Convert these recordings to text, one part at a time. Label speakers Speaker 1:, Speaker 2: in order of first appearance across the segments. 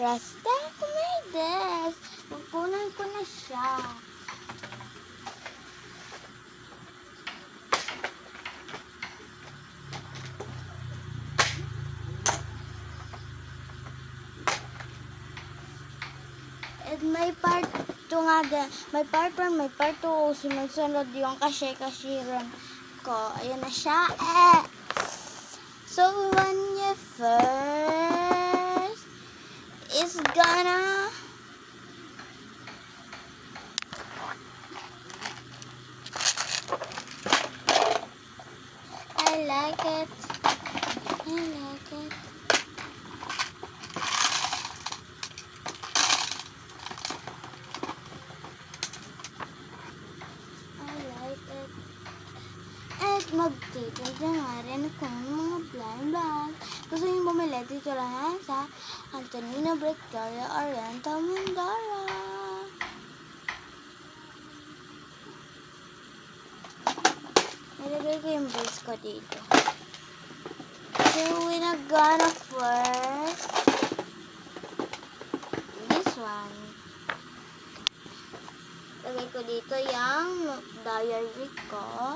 Speaker 1: Rasta Kumides. Pupunan ko na siya. At may part 2 nga din. May part 1, may part 2. Sunod-sunod yung kashiran ko. Ayan na siya. So, when you first is gonna I like it. I like it. At magtitinda nga rin ako ng mga blind bag. Gusto nyo bumili dito lang yan sa Antonino Victoria Oriental Mindoro. Nilagay ko yung base ko dito. So we're gonna first this one. Lagay ko dito yung diary ko.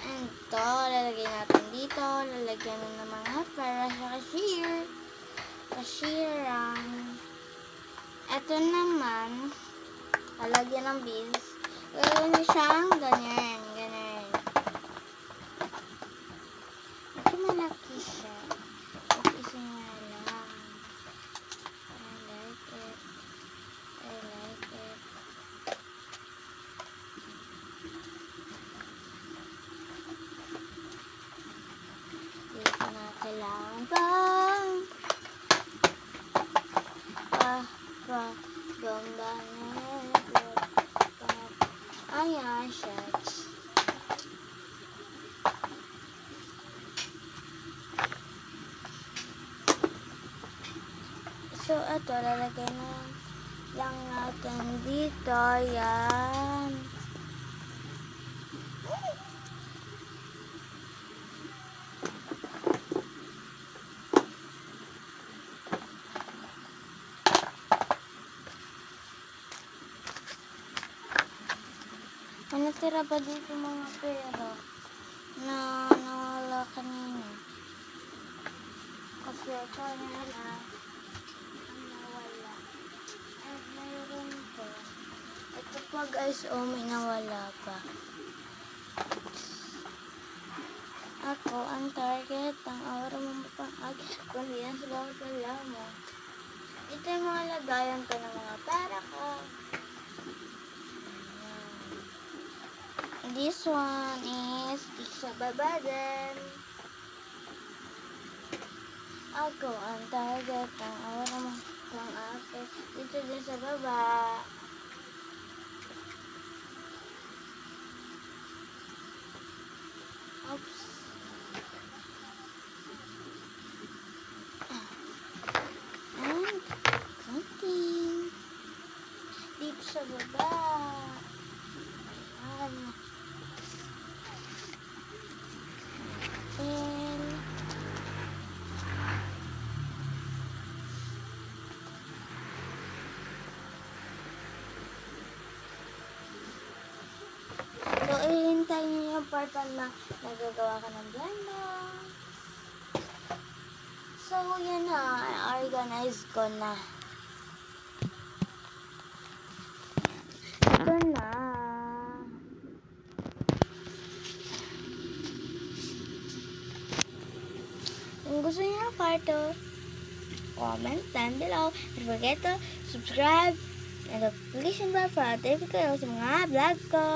Speaker 1: And ito, lalagay natin dito. Lalagyan na ng mga para sa cashier. Cashiran. Ito naman, lalagyan ng bills. Lalagyan na siyang ganyan. Ganyan. Ito malaki siya. Ito isa nga lang. I like it. I like it. Kailangan ayan siya. So, ito, lalagay na lang natin dito. Yan. Natira ba dito mga pera na nawala kanina? Kasi ito na ang nawala. At mayroon ko. Ito pa guys, may nawala pa. Ako ang target, ang aura mong mapangag, kulihan sa bawat wala mo. Ito yung mga lagayan ko ng mga pera ko. This one is sa baba din. Ako ang target ng aura mo ng ate. Dito din sa baba. Oops. And something. Dito sa baba. So, ihintayin nyo yung part 1 na nagagawa ka ng blender. So, yan na. Organize ko na. Ito na. Kung gusto nyo ng part 2, comment down below. Don't forget to subscribe and notification bell para update kayo sa mga vlog ko.